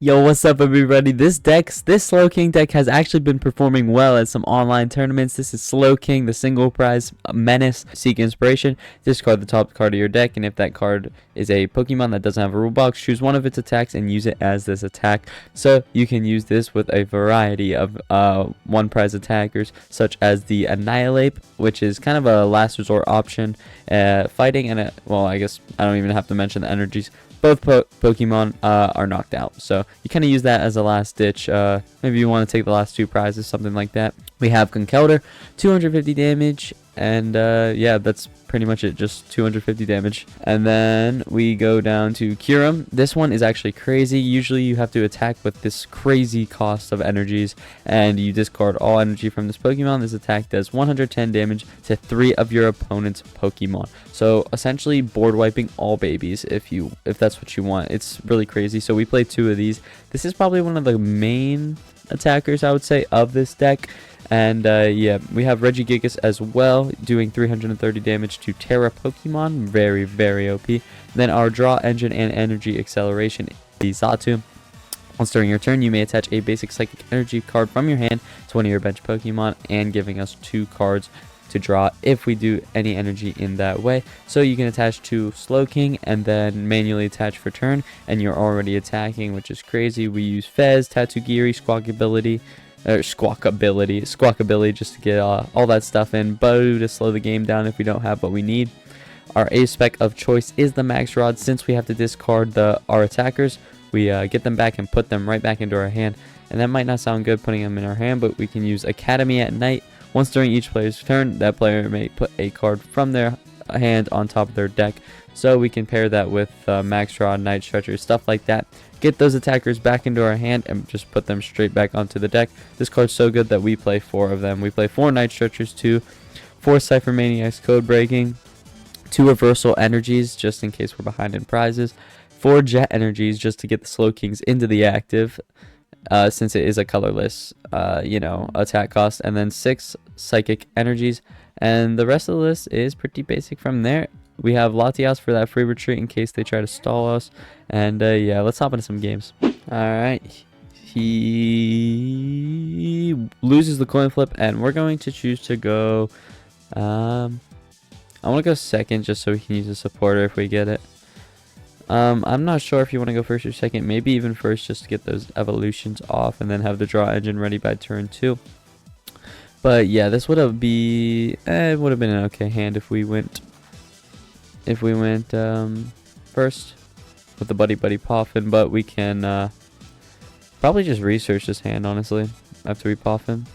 Yo, what's up everybody? This Slowking deck has actually been performing well at some online tournaments. This is Slowking, the single prize menace. Seek inspiration, discard the top card of your deck, and if that card is a Pokemon that doesn't have a rule box, choose one of its attacks and use it as this attack. So you can use this with a variety of one prize attackers, such as the Annihilape, which is kind of a last resort option, fighting, and well, I guess I don't even have to mention the energies. Both Pokemon are knocked out, so you kind of use that as a last ditch. Maybe you want to take the last two prizes, something like that. We have Conkeldurr, 250 damage, and yeah, that's pretty much it, just 250 damage. And then we go down to Kyurem. This one is actually crazy. Usually you have to attack with this crazy cost of energies, and you discard all energy from this Pokemon. This attack does 110 damage to 3 of your opponent's Pokemon. So essentially board wiping all babies if that's what you want. It's really crazy. So we play 2 of these. This is probably one of the main attackers, I would say, of this deck. And yeah, we have Regigigas as well, doing 330 damage to Terra Pokemon. Very, very OP. Then our draw engine and energy acceleration is Xatu. Once during your turn, you may attach a basic psychic energy card from your hand to one of your bench Pokemon, and giving us 2 cards to draw if we do any energy in that way. So you can attach to Slowking and then manually attach for turn, and you're already attacking, which is crazy. We use Fez, Tatsugiri, Squawkabilly just to get all that stuff in. Budew to slow the game down if we don't have what we need. Our A spec of choice is the Max Rod. Since we have to discard our attackers, we get them back and put them right back into our hand. And that might not sound good putting them in our hand, but we can use Academy at night. Once during each player's turn, that player may put a card from their hand on top of their deck. So we can pair that with Max Rod, Night Stretcher, stuff like that. Get those attackers back into our hand and just put them straight back onto the deck. This card's so good that we play 4 of them. We play 4 Night Stretchers, 4 Ciphermaniacs Codebreaking, 2 Reversal Energies just in case we're behind in prizes, 4 Jet Energies just to get the Slowkings into the active, since it is a colorless attack cost, and then 6 Psychic Energies, and the rest of the list is pretty basic from there. We have Latias for that free retreat in case they try to stall us, and yeah, let's hop into some games. Alright, he loses the coin flip, and we're going to choose to go, I want to go second just so we can use a supporter if we get it. I'm not sure if you want to go first or second, maybe even first just to get those evolutions off and then have the draw engine ready by turn 2. But yeah, this would have been an okay hand if we went first with the Buddy-Buddy Poffin, but we can probably just research this hand honestly after we Poffin.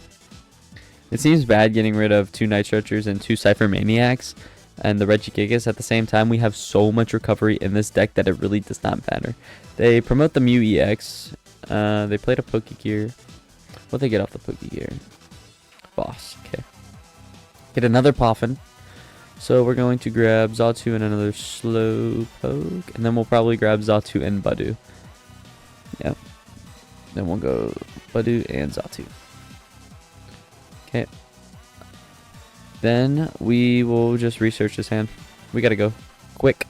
It seems bad getting rid of 2 Night Stretchers and 2 Ciphermaniacs and the Regigigas at the same time. We have so much recovery in this deck that it really does not matter. They promote the Mew EX. They played a Pokegear. What'd they get off the Pokegear? Boss. Okay. Get another Poffin. So we're going to grab Xatu and another Slowpoke, and then we'll probably grab Xatu and Budew. Yep. Then we'll go Budew and Xatu. Okay. Then we will just research this hand. We gotta go quick.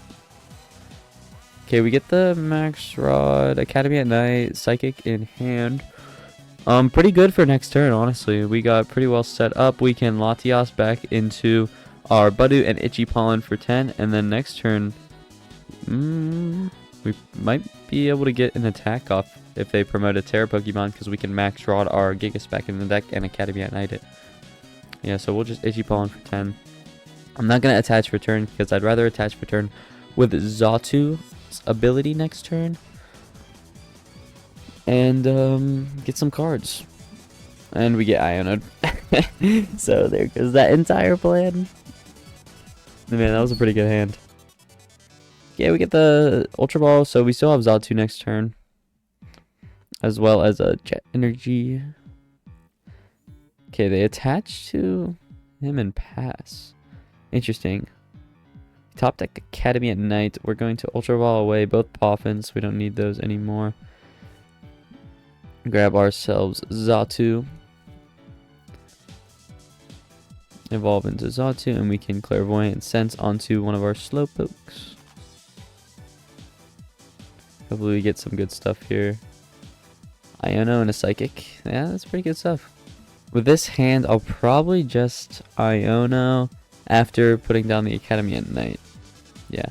Okay, we get the Max Rod, Academy at night, Psychic in hand. Pretty good for next turn, honestly. We got pretty well set up. We can Latias back into our Budew and Itchy Pollen for 10, and then next turn, we might be able to get an attack off if they promote a Terra Pokemon, because we can Max Rod our Gigas back in the deck and Academy at night it. Yeah, so we'll just Itchy Pollen for 10. I'm not going to attach for turn because I'd rather attach for turn with Xatu's ability next turn. And get some cards. And we get Iono. So there goes that entire plan. Man, that was a pretty good hand. Yeah, we get the Ultra Ball, so we still have Xatu next turn. As well as a Jet Energy. Okay, they attach to him and pass. Interesting. Top deck Academy at night. We're going to Ultra Ball away both Poffins. We don't need those anymore. Grab ourselves Xatu. Evolve into Xatu, and we can Clairvoyant Sense onto one of our Slowpokes. Hopefully we get some good stuff here. Iono and a Psychic. Yeah, that's pretty good stuff. With this hand, I'll probably just Iono after putting down the Academy at night. Yeah.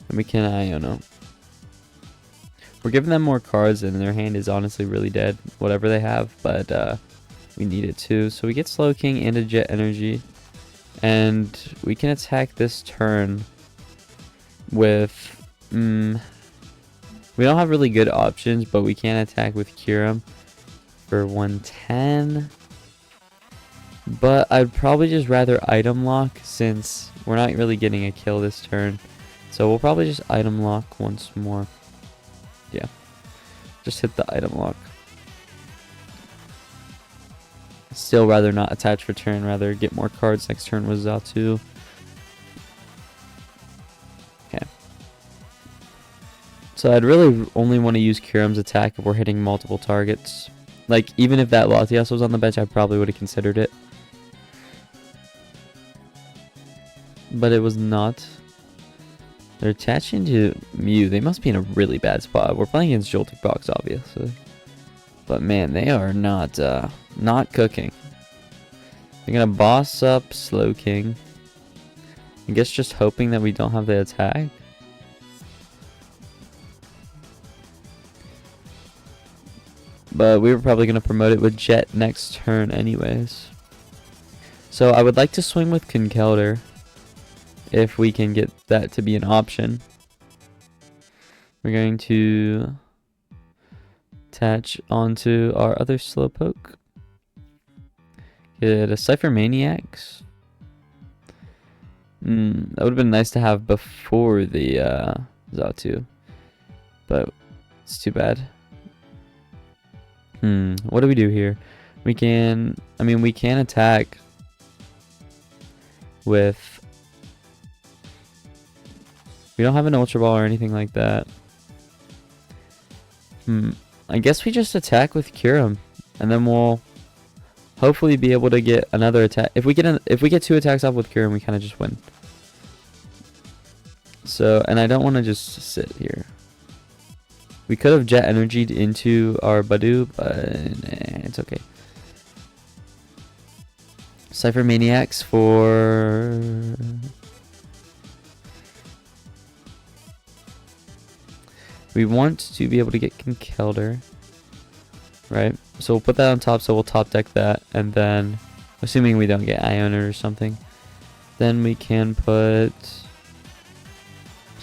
And we can Iono. We're giving them more cards, and their hand is honestly really dead, whatever they have, but we need it too. So we get Slowking and a Jet Energy, and we can attack this turn with... we don't have really good options, but we can attack with Kyurem for 110. But I'd probably just rather item lock since we're not really getting a kill this turn. So we'll probably just item lock once more. Yeah. Just hit the item lock. Still rather not attach for turn, rather get more cards next turn with Xatu. Okay. So I'd really only want to use Kyurem's attack if we're hitting multiple targets. Like, even if that Latias was on the bench, I probably would have considered it. But it was not. They're attaching to Mew. They must be in a really bad spot. We're playing against Joltik Box, obviously. But man, they are not cooking. They're gonna boss up Slowking. I guess just hoping that we don't have the attack. But we were probably gonna promote it with Jet next turn anyways. So I would like to swing with Conkeldurr if we can get that to be an option. We're going to attach onto our other Slowpoke. Get a Ciphermaniac. That would have been nice to have before the Xatu, but it's too bad. What do we do here? We can attack with... We don't have an Ultra Ball or anything like that. I guess we just attack with Kyurem, and then we'll hopefully be able to get another attack. If we get 2 attacks off with Kyurem, we kind of just win. So, and I don't want to just sit here. We could have Jet Energied into our Budew, but it's okay. Ciphermaniacs for... We want to be able to get Conkeldurr, right? So we'll put that on top, so we'll top deck that, and then, assuming we don't get Iono or something, then we can put...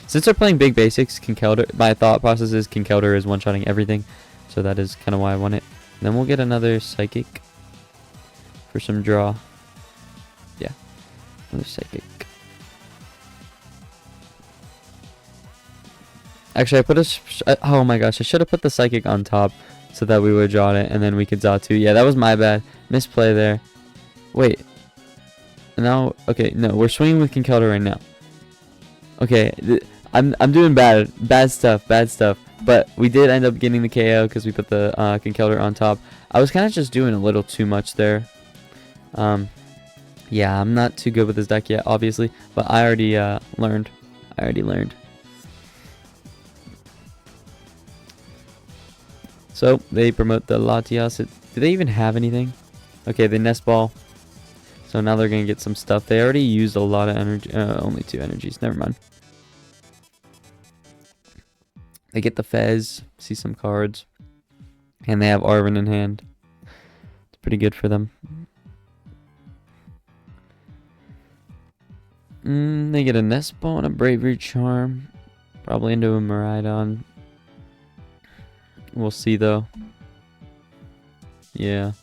Since they're playing big basics, Conkeldurr, my thought process is Conkeldurr is one-shotting everything, so that is kind of why I want it. And then we'll get another Psychic for some draw. Yeah, another Psychic. Actually, I put a... oh my gosh, I should have put the Psychic on top so that we would draw it, and then we could Xatu. Yeah, that was my bad. Misplay there. Wait. Now, okay, no, we're swinging with Conkeldurr right now. Okay, I'm doing bad stuff. But we did end up getting the KO because we put the Conkeldurr on top. I was kind of just doing a little too much there. Yeah, I'm not too good with this deck yet, obviously, but I already learned. So they promote the Latias. Do they even have anything? Okay, they Nest Ball. So now they're gonna get some stuff. They already used a lot of energy. Only 2 energies. Never mind. They get the Fez. See some cards. And they have Arven in hand. It's pretty good for them. They get a Nest Ball and a Bravery Charm. Probably into a Miraidon. We'll see though. Yeah.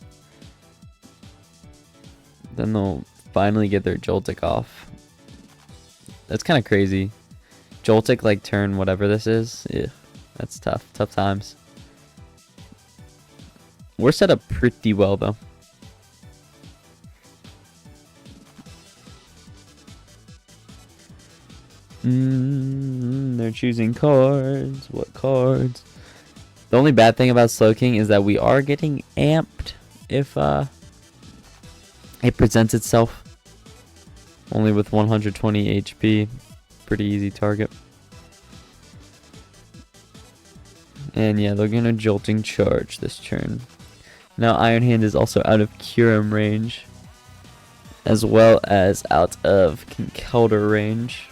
Then they'll finally get their Joltik off. That's kind of crazy. Joltik like turn whatever this is. Yeah, that's tough. Tough times. We're set up pretty well though. They're choosing cards. What cards? The only bad thing about Slowking is that we are getting amped if it presents itself. Only with 120 HP. Pretty easy target. And yeah, they're gonna Jolting Charge this turn. Now Iron Hand is also out of Kyurem range, as well as out of Conkeldurr range.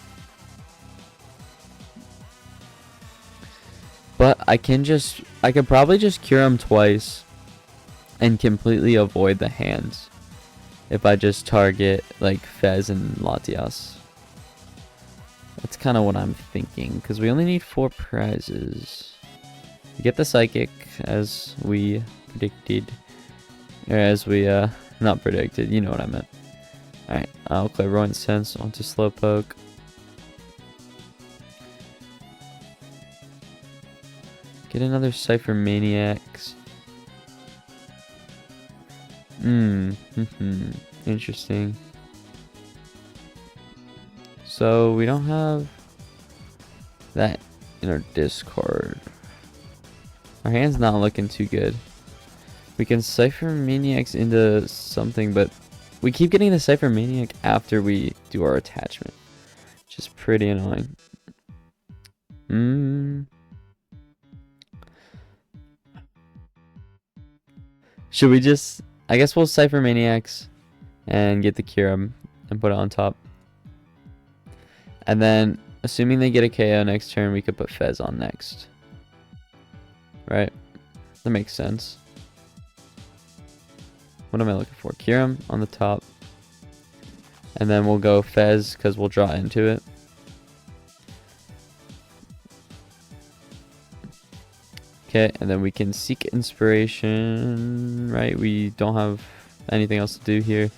But I could probably just Kyurem twice and completely avoid the hands if I just target like Fez and Latias. That's kind of what I'm thinking, because we only need 4 prizes. We get the Psychic, as we predicted. Or as we, not predicted, you know what I meant. Alright, I'll Clairvoyant Sense onto Slowpoke. Get another Ciphermaniac. Interesting. So we don't have that in our discard. Our hand's not looking too good. We can Ciphermaniacs into something, but we keep getting the Ciphermaniac after we do our attachment, which is pretty annoying. Should we just... I guess we'll Ciphermaniacs and get the Kyurem and put it on top. And then, assuming they get a KO next turn, we could put Fez on next. Right? That makes sense. What am I looking for? Kyurem on the top. And then we'll go Fez because we'll draw into it. Okay, and then we can seek inspiration, right? We don't have anything else to do here.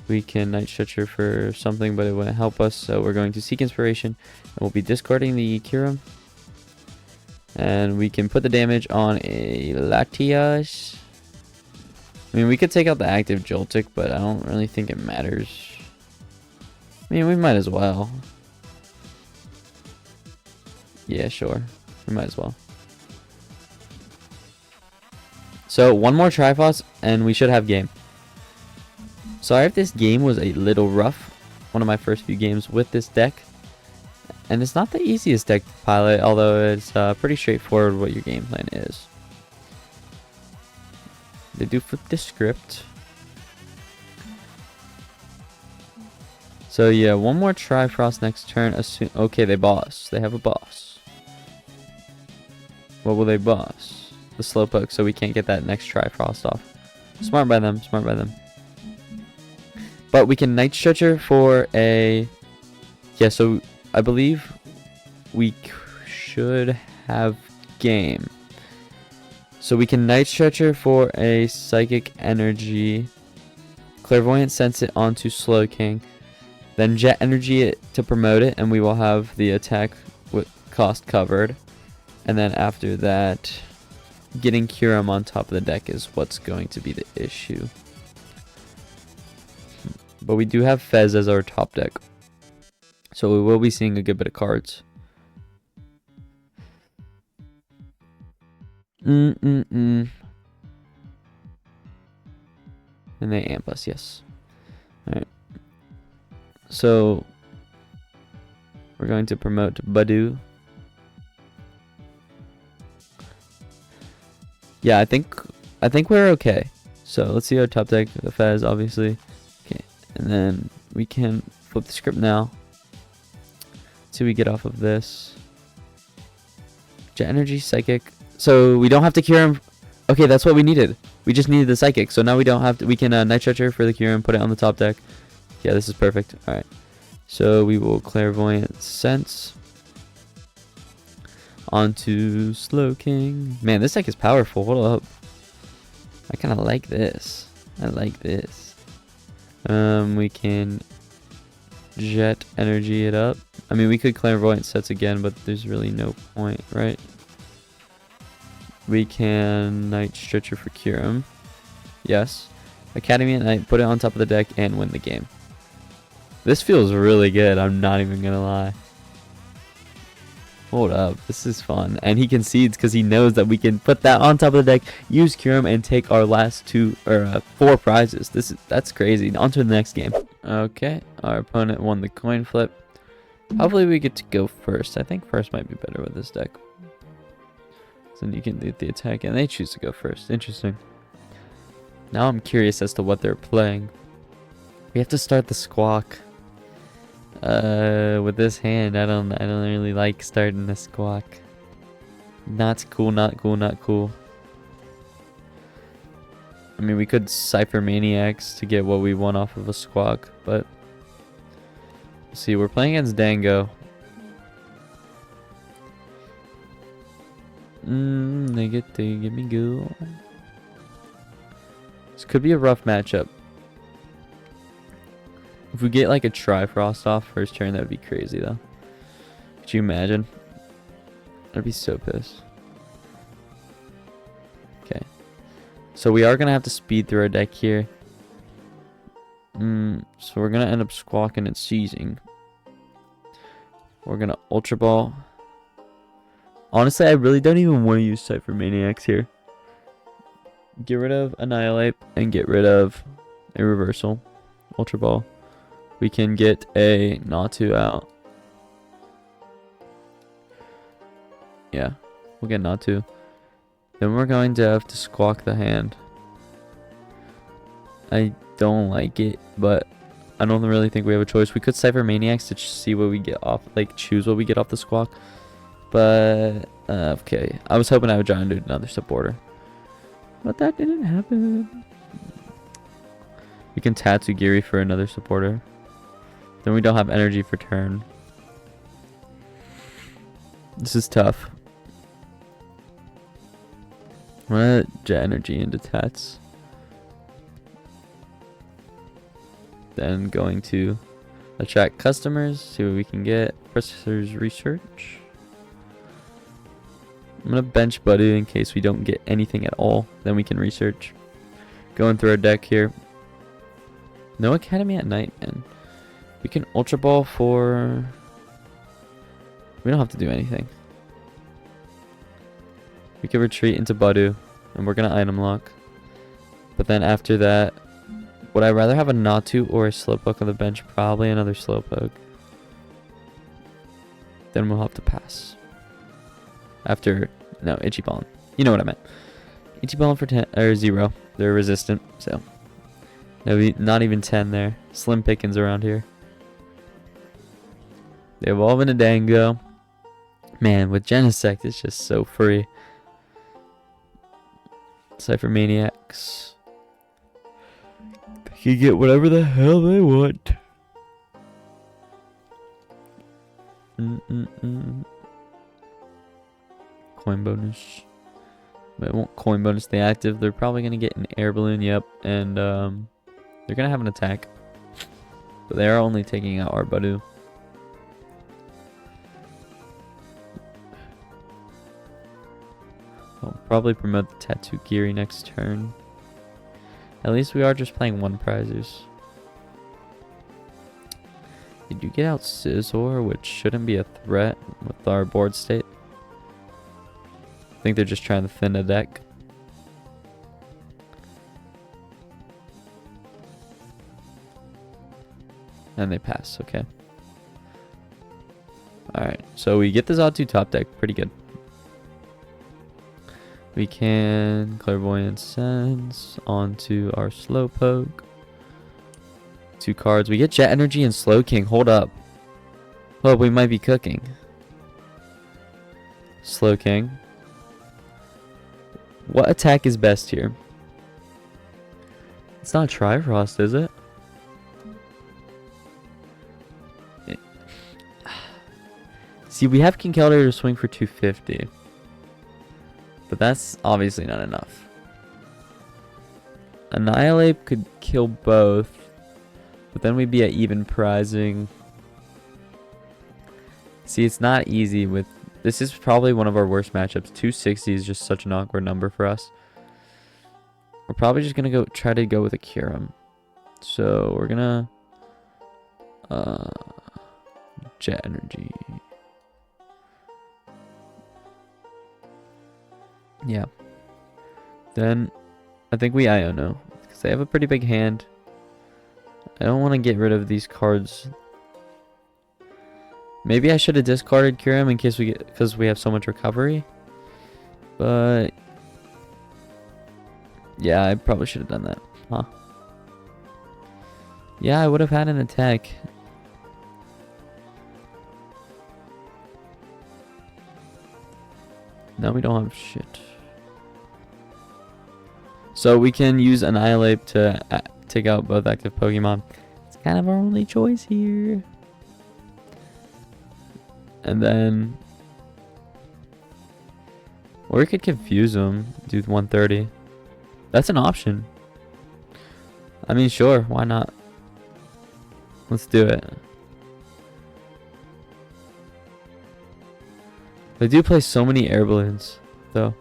We can Night Stretcher for something, but it wouldn't help us, so we're going to seek inspiration. And we'll be discarding the Kyurem. And we can put the damage on a Latias. I mean, we could take out the active Joltik, but I don't really think it matters. I mean, we might as well. Yeah, sure. We might as well. So, one more Triforce, and we should have game. Sorry if this game was a little rough. One of my first few games with this deck. And it's not the easiest deck to pilot, although it's pretty straightforward what your game plan is. They do flip the script. So yeah, one more Triforce next turn. Okay, they boss. They have a boss. What will they boss? The Slowpoke, so we can't get that next Triforce off. Smart by them, smart by them. But we can Night Stretcher for a... Yeah, so I believe we should have game. So we can Night Stretcher for a Psychic Energy. Clairvoyant Sense it onto Slowking. Then Jet Energy it to promote it, and we will have the attack with cost covered. And then after that... Getting Kyurem on top of the deck is what's going to be the issue. But we do have Fez as our top deck. So we will be seeing a good bit of cards. And they amp us, yes. Alright. So we're going to promote Budew. Yeah, I think we're okay. So let's see our top deck. The Fez, obviously. Okay, and then we can flip the script now. See what we get off of this. Jet Energy, Psychic. So we don't have to Kyurem. Okay, that's what we needed. We just needed the Psychic. So now we don't have to. We can Night Stretcher for the Kyurem, put it on the top deck. Yeah, this is perfect. All right. So we will Clairvoyant Sense onto Slowking. Man, this deck is powerful. Hold up. I kind of like this. I like this. We can Jet Energy it up. I mean, we could Clairvoyant Sets again, but there's really no point, right? We can Night Stretcher for Kyurem. Yes. Academy at Night, put it on top of the deck, and win the game. This feels really good, I'm not even gonna lie. Hold up, this is fun. And he concedes because he knows that we can put that on top of the deck, use Kyurem, and take our last 4 prizes. That's crazy. On to the next game. Okay, our opponent won the coin flip. Hopefully we get to go first. I think first might be better with this deck. So then you can do the attack, and they choose to go first. Interesting. Now I'm curious as to what they're playing. We have to start the Squawk. With this hand, I don't really like starting the Squawk. Not cool, not cool, not cool. I mean, we could Ciphermaniacs to get what we want off of a Squawk, but see, we're playing against Dango. They get me go. This could be a rough matchup. If we get like a Trifrost off first turn, that would be crazy though. Could you imagine? I'd be so pissed. Okay. So we are going to have to speed through our deck here. So we're going to end up Squawking and Seizing. We're going to Ultra Ball. Honestly, I really don't even want to use Ciphermaniacs here. Get rid of Annihilape and get rid of a Reversal. Ultra Ball. We can get a Natu out. Yeah, we'll get Natu. Then we're going to have to Squawk the hand. I don't like it, but I don't really think we have a choice. We could Ciphermaniacs to see what we get off, like choose what we get off the Squawk. But, okay. I was hoping I would try and do another supporter. But that didn't happen. We can Tatsugiri for another supporter. Then we don't have energy for turn. This is tough. I'm gonna Jet Energy into Tats. Then going to attract customers, see what we can get. Professor's Research. I'm gonna bench Budew in case we don't get anything at all. Then we can research. Going through our deck here. No Academy at night, man. We can Ultra Ball for... We don't have to do anything. We can retreat into Budew, and we're gonna item lock. But then after that, would I rather have a Natu or a Slowpoke on the bench? Probably another Slowpoke. Then we'll have to pass. After, no, Ichiban. You know what I meant. Ichiban for 10 or 0. They're resistant, so maybe not even 10 there. Slim pickings around here. They evolve into Dango. Man, with Genesect, it's just so free. Ciphermaniacs. They can get whatever the hell they want. Coin bonus. But it won't coin bonus stay active. They're probably going to get an air balloon, yep. And they're going to have an attack. But they are only taking out our Budew. I'll probably promote the Tatsugiri next turn. At least we are just playing one prizers. Did you get out Scizor, which shouldn't be a threat with our board state? I think they're just trying to thin the deck. And they pass, okay. Alright, so we get the Xatu top deck, pretty good. We can Clairvoyant Sense onto our Slowpoke. 2 cards. We get Jet Energy and Slowking. Hold up. Oh, we might be cooking. Slowking. What attack is best here? It's not Trifrost, is it? See, we have Conkeldurr to swing for 250. But that's obviously not enough. Annihilape could kill both. But then we'd be at even prizing. See, it's not easy with... This is probably one of our worst matchups. 260 is just such an awkward number for us. We're probably just going to try to go with a Kyurem. So we're going to... Jet Energy. Yeah. Then I think we Iono because they have a pretty big hand. I don't want to get rid of these cards. Maybe I should have discarded Kyurem in case we get, because we have so much recovery. But yeah, I probably should have done that. Huh. Yeah, I would have had an attack. No, we don't have shit. So we can use Annihilape to take out both active Pokemon. It's kind of our only choice here. And then... or we could confuse them. Do 130. That's an option. I mean, sure. Why not? Let's do it. They do play so many air balloons, though.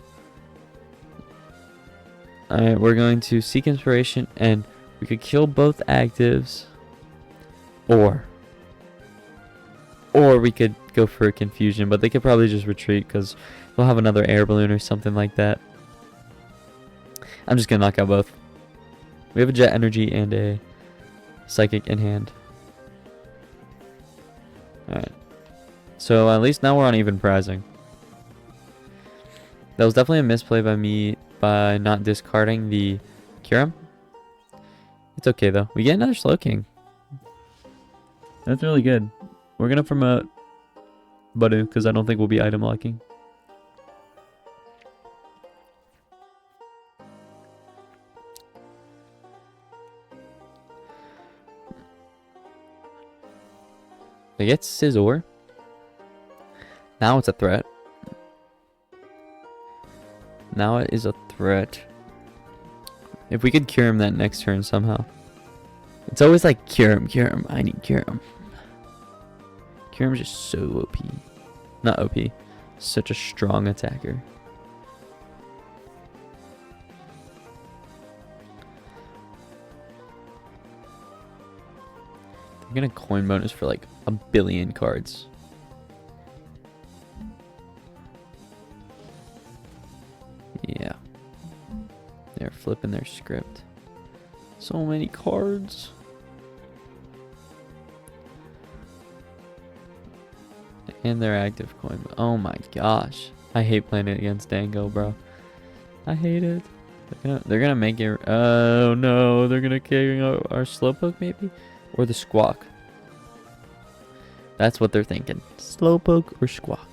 Alright, we're going to seek inspiration, and we could kill both actives. Or we could go for a confusion, but they could probably just retreat because they'll have another air balloon or something like that. I'm just going to knock out both. We have a Jet Energy and a Psychic in hand. Alright. So at least now we're on even pricing. That was definitely a misplay by me by not discarding the Kyurem. It's okay though. We get another Slowking. That's really good. We're going to promote Budew because I don't think we'll be item locking. They get Scizor. Now it's a threat. Now it is a threat. If we could cure him that next turn somehow. It's always like cure him. I need cure him. Cure him is just so OP. Not OP. Such a strong attacker. I'm gonna coin bonus for like 1 billion cards. Yeah. They're flipping their script. So many cards. And they're active coin. Oh my gosh. I hate playing it against Dango, bro. I hate it. They're gonna make it. Oh no. They're gonna carry our Slowpoke maybe? Or the Squawk. That's what they're thinking. Slowpoke or Squawk.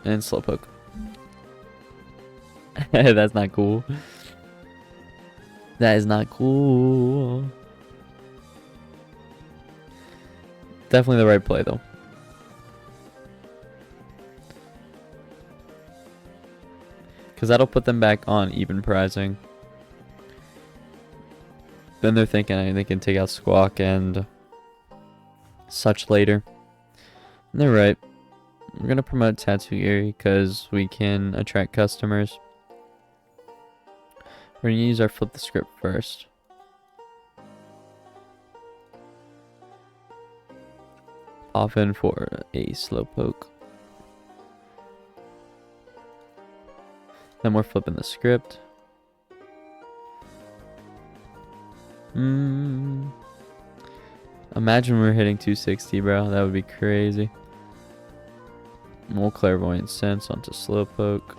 And Slowpoke. That's not cool. That is not cool. Definitely the right play though. Because that'll put them back on even pricing. Then they're thinking they can take out Squawk and such later. And they're right. We're going to promote Tatsugiri because we can attract customers. We're going to use our flip the script first. Often for a Slowpoke. Then we're flipping the script. Imagine we're hitting 260, bro. That would be crazy. More Clairvoyant Sense onto Slowpoke.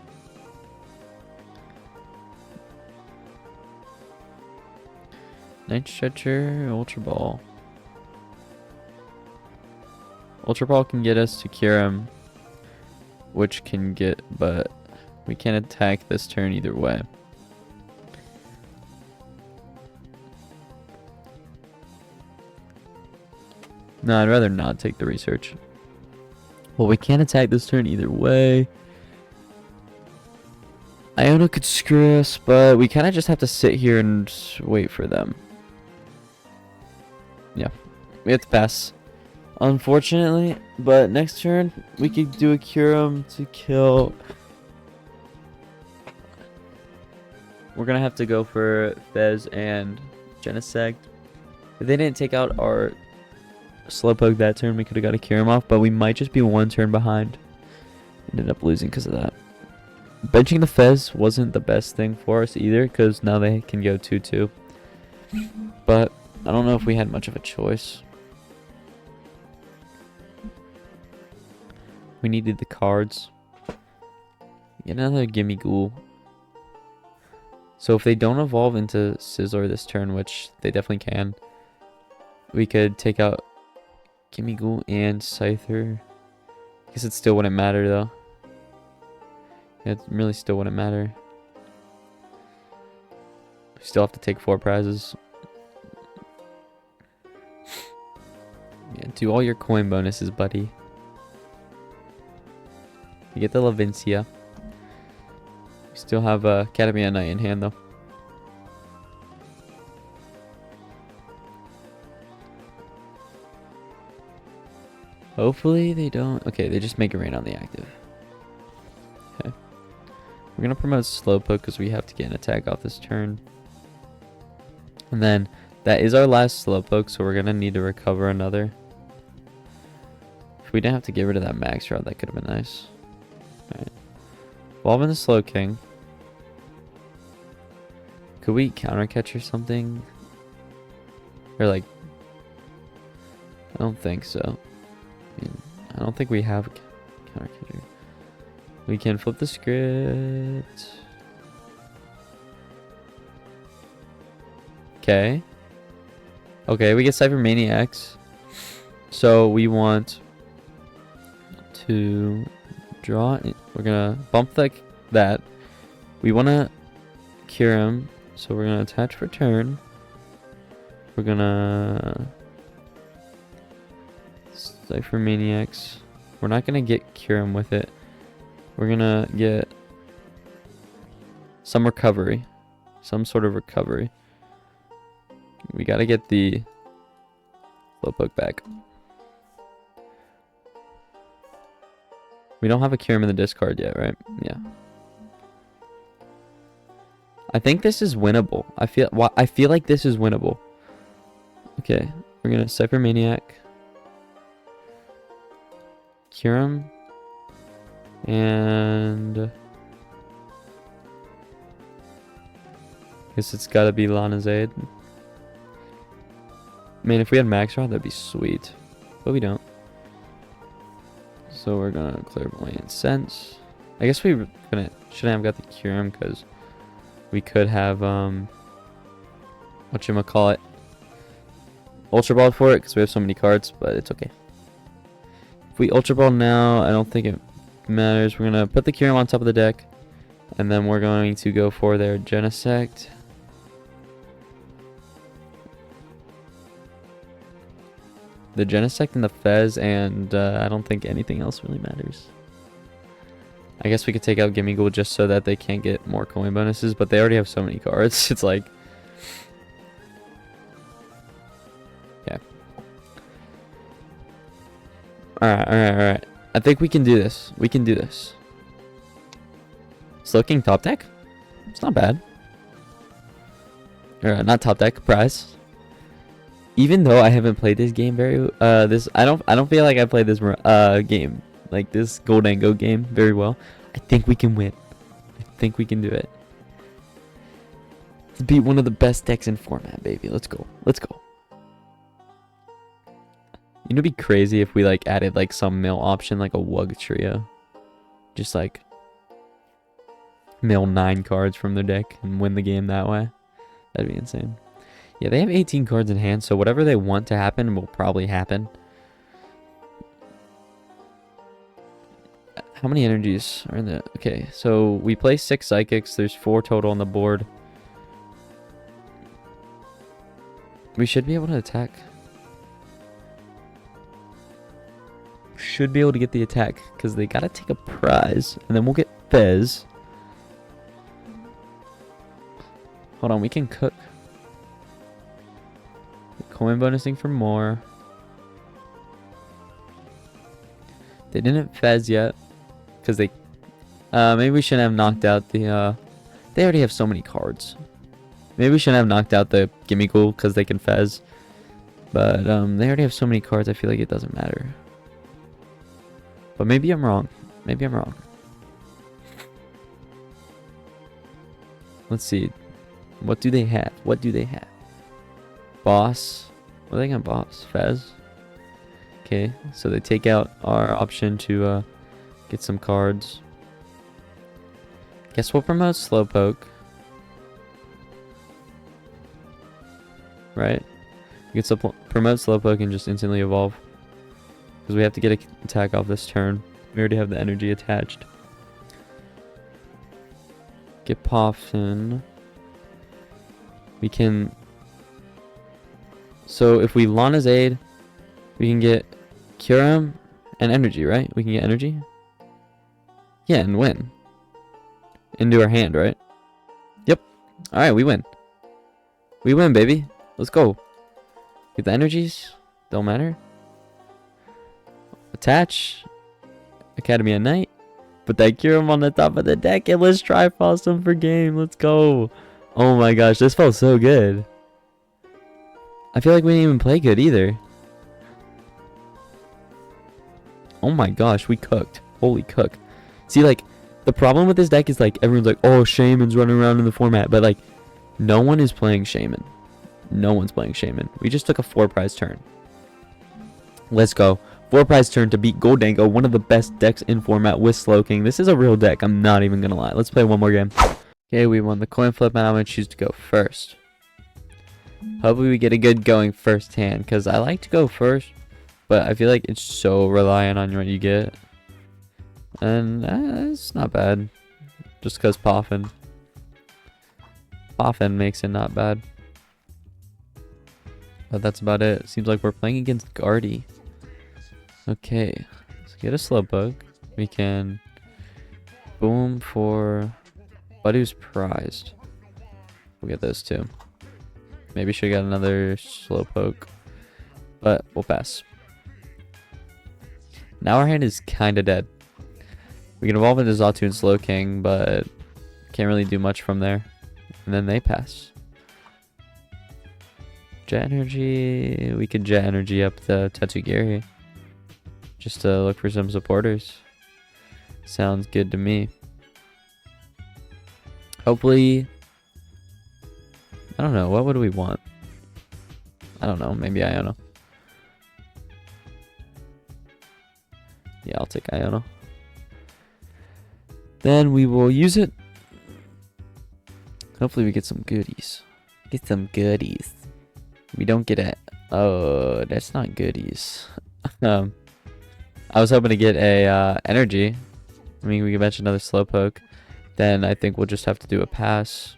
Night Stretcher, Ultra Ball. Ultra Ball can get us to Kyurem, which can get, but we can't attack this turn either way. No, I'd rather not take the research. Well, we can't attack this turn either way. Iono could screw us, but we kind of just have to sit here and wait for them. Yeah, we have to pass. Unfortunately, but next turn, we could do a Kyurem to kill. We're going to have to go for Fez and Genesect. If they didn't take out our Slowpoke that turn, we could have got a Kyurem off, but we might just be one turn behind. Ended up losing because of that. Benching the Fez wasn't the best thing for us either, because now they can go 2-2. But I don't know if we had much of a choice. We needed the cards. Get another Gimme Ghoul. So if they don't evolve into Scizor this turn, which they definitely can, we could take out Gimme Ghoul and Scyther. I guess it still wouldn't matter though. Yeah, it really still wouldn't matter. We still have to take 4 prizes. Yeah, do all your coin bonuses, buddy. You get the Lavincia. We still have Academy at Night in hand though. Hopefully they don't. Okay, they just make it rain on the active. Okay. We're gonna promote Slowpoke because we have to get an attack off this turn. And then that is our last Slowpoke, so we're gonna need to recover another. If we didn't have to get rid of that Max Rod, that could have been nice. Alright. Evolve into Slowking. Could we counter catch or something? Or like, I don't think so. I don't think we have a counter catcher. We can flip the script. Okay. Okay, we get Ciphermaniacs. So we want to draw it. We're gonna bump that. We wanna Kyurem, so we're gonna attach for turn. We're gonna Ciphermaniacs. We're not gonna get Kyurem with it. We're gonna get some recovery. Some sort of recovery. We gotta get the Slowpoke back. We don't have a Kyurem in the discard yet, right? Yeah. I think this is winnable. I feel like this is winnable. Okay, we're gonna Ciphermaniac, Kyurem, and I guess it's gotta be Lana's Aid. Man, if we had Max Rod, that'd be sweet. But we don't. So we're gonna Clairvoyant Sense. I guess we shouldn't have got the Kyurem because we could have whatchamacallit, Ultra Ball for it because we have so many cards, but it's okay. If we Ultra Ball now, I don't think it matters. We're gonna put the Kyurem on top of the deck, and then we're going to go for their Genesect. The Genesect and the Fez, and I don't think anything else really matters. I guess we could take out Gimme Ghoul just so that they can't get more coin bonuses, but they already have so many cards. It's like... Yeah. Alright. I think we can do this. We can do this. Slowking top deck? It's not bad. Or not top deck, prize. Even though I haven't played this game I don't feel like I played this game, like this Goldango game, very well. I think we can win. I think we can do it. Let's beat one of the best decks in format, baby. Let's go. Let's go. You know, it'd be crazy if we like added like some mill option, like a Wug trio, just like mill 9 cards from their deck and win the game that way. That'd be insane. Yeah, they have 18 cards in hand, so whatever they want to happen will probably happen. How many energies are in the... Okay, so we play 6 Psychics. There's 4 total on the board. We should be able to attack. Should be able to get the attack, because they gotta take a prize. And then we'll get Fez. Hold on, we can cook. Coin bonusing for more. They didn't Fez yet because they maybe we shouldn't have knocked out the they already have so many cards. Maybe we shouldn't have knocked out the Gimme Ghoul because they can Fez, but they already have so many cards. I feel like it doesn't matter, but maybe I'm wrong. Maybe I'm wrong. Let's see, what do they have? What do they have? Boss. What are they gonna boss? Fez? Okay, so they take out our option to get some cards. Guess we'll promote Slowpoke. Right? You can promote Slowpoke and just instantly evolve. Because we have to get an attack off this turn. We already have the energy attached. Get Poffin. We can... So if we Lana's Aid, we can get Kyurem and energy, right? We can get energy? Yeah, and win. Into our hand, right? Yep. Alright, we win. We win, baby. Let's go. Get the energies. Don't matter. Attach. Academy at Night. Put that Kyurem on the top of the deck and let's try Frostum for game. Let's go. Oh my gosh, this felt so good. I feel like we didn't even play good either. Oh my gosh, we cooked. Holy cook. See, like, the problem with this deck is, like, everyone's like, oh, Shaman's running around in the format. But, like, no one is playing Shaman. No one's playing Shaman. We just took a 4-prize turn. Let's go. 4-prize turn to beat Goldango, one of the best decks in format with Slowking. This is a real deck. I'm not even going to lie. Let's play one more game. Okay, we won the coin flip, and I'm going to choose to go first. Hopefully we get a good going first hand, because I like to go first. But I feel like it's so reliant on what you get. And it's not bad. Just because Poffin makes it not bad. But that's about it. Seems like we're playing against Guardy. Okay. Let's get a Slowpoke. We can boom for Buddy's prized. We'll get those two. Maybe should get another Slowpoke. But we'll pass. Now our hand is kind of dead. We can evolve into Xatu and Slowking, but can't really do much from there. And then they pass. Jet Energy. We could Jet Energy up the Tatsugiri. Just to look for some supporters. Sounds good to me. Hopefully... I don't know. What would we want? I don't know. Maybe Iono. Yeah, I'll take Iono. Then we will use it. Hopefully we get some goodies. Get some goodies. We don't get it. Oh, that's not goodies. I was hoping to get a energy. I mean, we can mention another Slowpoke. Then I think we'll just have to do a pass.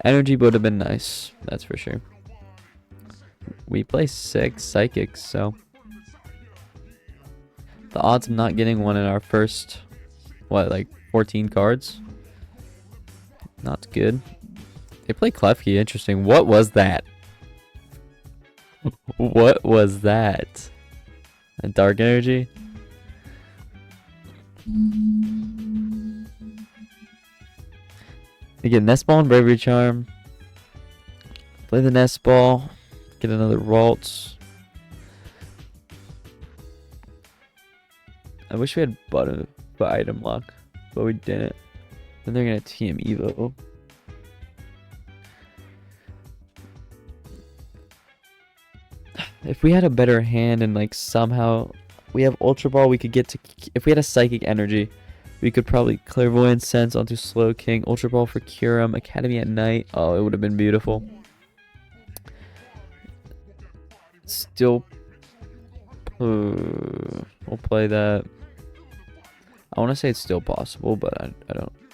Energy would have been nice. That's for sure. We play 6 Psychics, so... The odds of not getting one in our first, what, like 14 cards? Not good. They play Klefki. Interesting. What was that? What was that? A Dark Energy? We get Nest Ball and Bravery Charm. Play the Nest Ball. Get another Ralts. I wish we had bought item lock, but we didn't. Then they're gonna TM Evo. If we had a better hand and like somehow we have Ultra Ball, we could get to. If we had a Psychic Energy, we could probably Clairvoyant Sense onto Slowking, Ultra Ball for Kyurem, Academy at Night. Oh, it would have been beautiful. Still, we'll play that. I want to say it's still possible, but I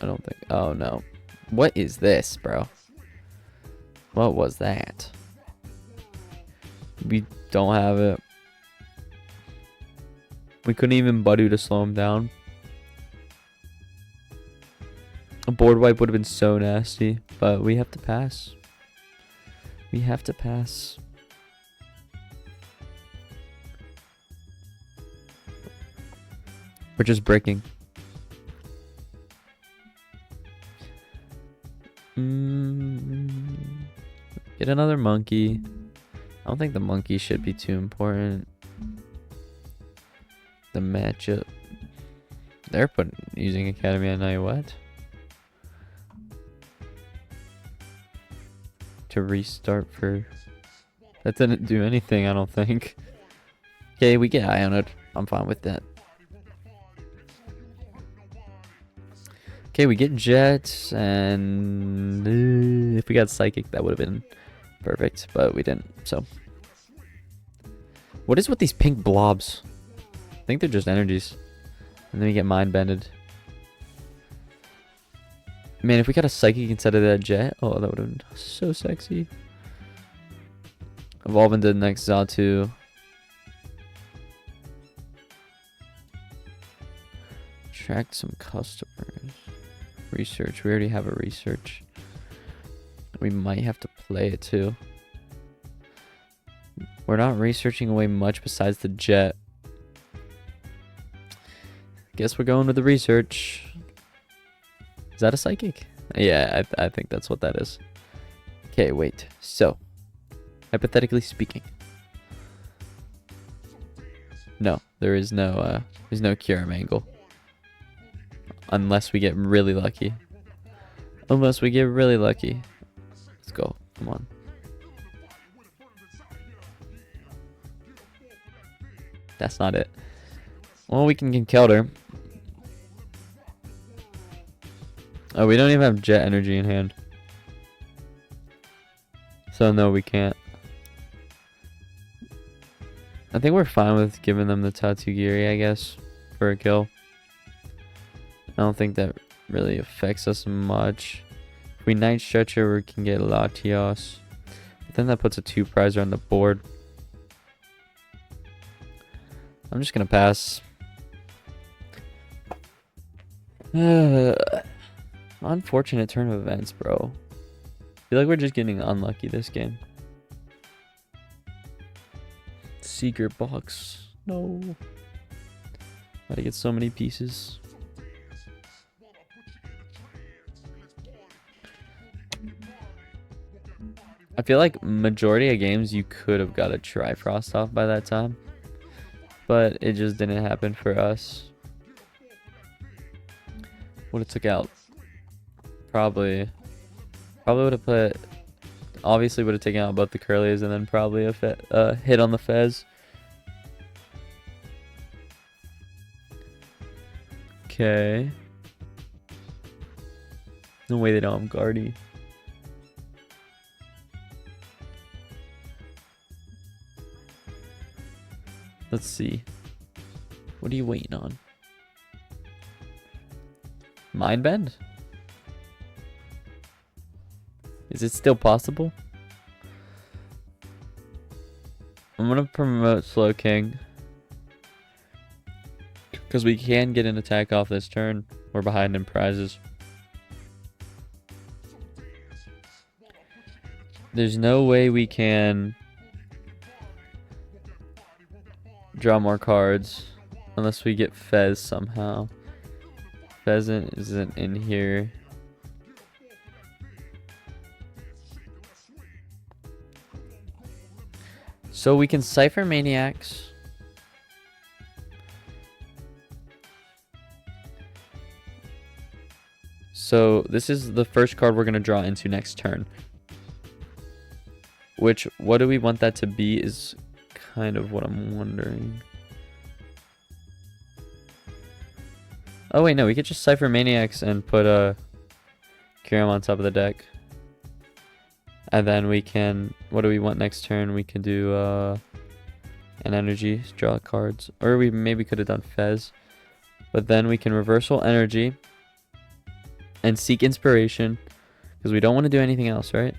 don't think. Oh no, what is this, bro? What was that? We don't have it. We couldn't even Budew to slow him down. A board wipe would have been so nasty, but we have to pass. We have to pass. We're just breaking. Get another monkey. I don't think the monkey should be too important. The matchup. They're using Academy at Night. What? To restart for... That didn't do anything, I don't think. Okay, we get Iono. I'm fine with that. Okay, we get Jet, and if we got Psychic, that would have been perfect, but we didn't, so. What is with these pink blobs? I think they're just energies. And then we get Mind Bended. Man, if we got a Psychic instead of that Jet, oh, that would have been so sexy. Evolve into the next Xatu. Attract some customers. Research. We already have a research. We might have to play it too. We're not researching away much besides the Jet. Guess we're going with the research. Is that a Psychic? Yeah, I think that's what that is. Okay, wait. So, hypothetically speaking. No, there's no Kyurem angle. Unless we get really lucky. Unless we get really lucky. Let's go. Come on. That's not it. Well, we can Conkeldurr. Oh, we don't even have Jet energy in hand. So no, we can't. I think we're fine with giving them the Tatsugiri, I guess, for a kill. I don't think that really affects us much. If we Night Stretcher, we can get Latias. But then that puts a 2-prizer on the board. I'm just gonna pass. Unfortunate turn of events, bro. I feel like we're just getting unlucky this game. Secret box. No. Gotta get so many pieces. I feel like majority of games you could have got a Trifrost off by that time. But it just didn't happen for us. Would have took out. Probably would have put. Obviously would have taken out both the Curlies and then probably a hit on the Fez. Okay. No way they don't have Guardy. Let's see. What are you waiting on? Mind Bend? Is it still possible? I'm gonna promote Slowking. Because we can get an attack off this turn. We're behind in prizes. There's no way we can draw more cards unless we get Fez somehow. Pheasant isn't in here. So we can Ciphermaniacs. So this is the first card we're going to draw into next turn. Which, what do we want that to be is kind of what I'm wondering. Oh wait, no, we could just Ciphermaniacs and put a Kyurem on top of the deck. And then we can, what do we want next turn? We can do an energy, draw cards. Or we maybe could have done Fez. But then we can reversal energy and seek inspiration. Because we don't want to do anything else, right?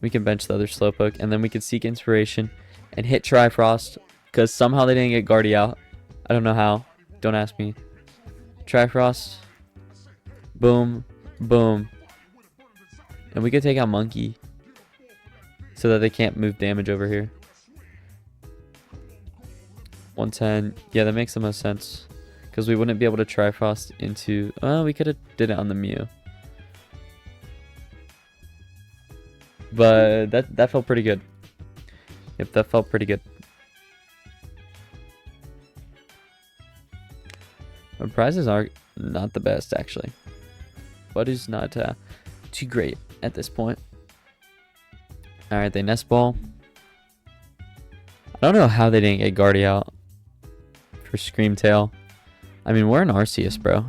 We can bench the other Slowpoke. And then we can seek inspiration and hit Trifrost. Because somehow they didn't get Guardy out. I don't know how. Don't ask me. Trifrost. Boom. Boom. And we could take out Monkey. So that they can't move damage over here. 110. Yeah, that makes the most sense. Because we wouldn't be able to Trifrost into... Oh, we could have did it on the Mew. But that felt pretty good. Yep, that felt pretty good. Our prizes are not the best, actually. Buddy's not too great at this point. Alright, they Nest Ball. I don't know how they didn't get Guardy out for Screamtail. I mean, we're an Arceus, bro.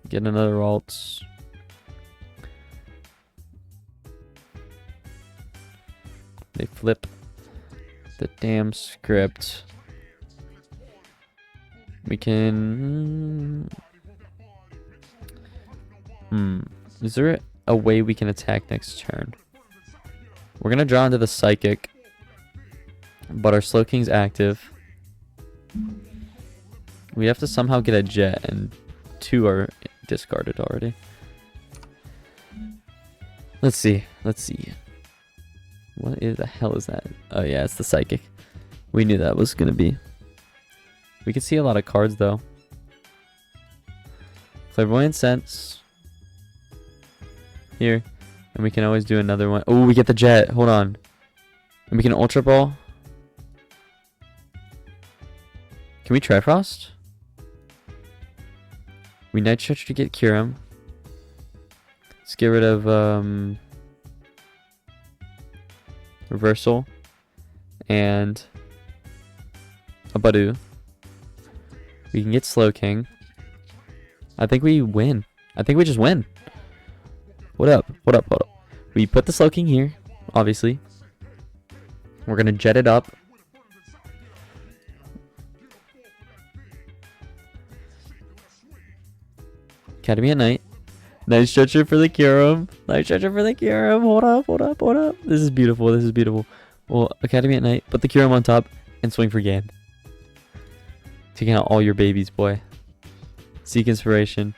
Get another Ralts. They flip the damn script. We can... Is there a way we can attack next turn? We're gonna draw into the Psychic, but our Slowking's active. We have to somehow get a Jet, and 2 are discarded already. Let's see. Let's see. What the hell is that? Oh yeah, it's the Psychic. We knew that was gonna be. We can see a lot of cards though. Clairvoyant Sense. Here. And we can always do another one. Oh, we get the Jet. Hold on. And we can Ultra Ball. Can we Trifrost? We Night Stretcher to get Kyurem. Let's get rid of Reversal. And a Budew. We can get Slowking. I think we win. I think we just win. What up? What up? What up? We put the Slowking here, obviously. We're gonna jet it up. Academy at Night. Night Stretcher for the Kyurem. Night Stretcher for the Kyurem. Hold up, hold up, hold up. This is beautiful. This is beautiful. Well, Academy at Night. Put the Kyurem on top and swing for Gan. Taking out all your babies, boy. Seek Inspiration.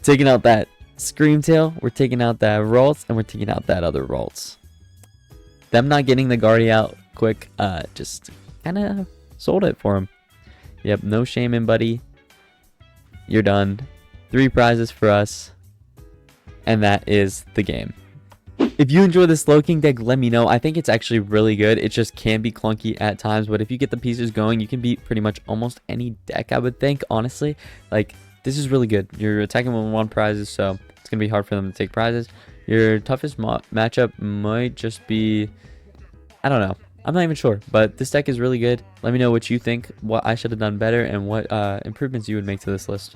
Taking out that Screamtail. We're taking out that Ralts, and we're taking out that other Ralts. Them not getting the Guardy out quick, just kind of sold it for him. Yep, no shame in, buddy. You're done. 3 prizes for us. And that is the game. If you enjoy the Slowking deck, let me know. I think it's actually really good. It just can be clunky at times, but if you get the pieces going, you can beat pretty much almost any deck, I would think, honestly. Like, this is really good. You're attacking with 1 prizes, so it's going to be hard for them to take prizes. Your toughest matchup might just be... I don't know. I'm not even sure, but this deck is really good. Let me know what you think, what I should have done better, and what improvements you would make to this list.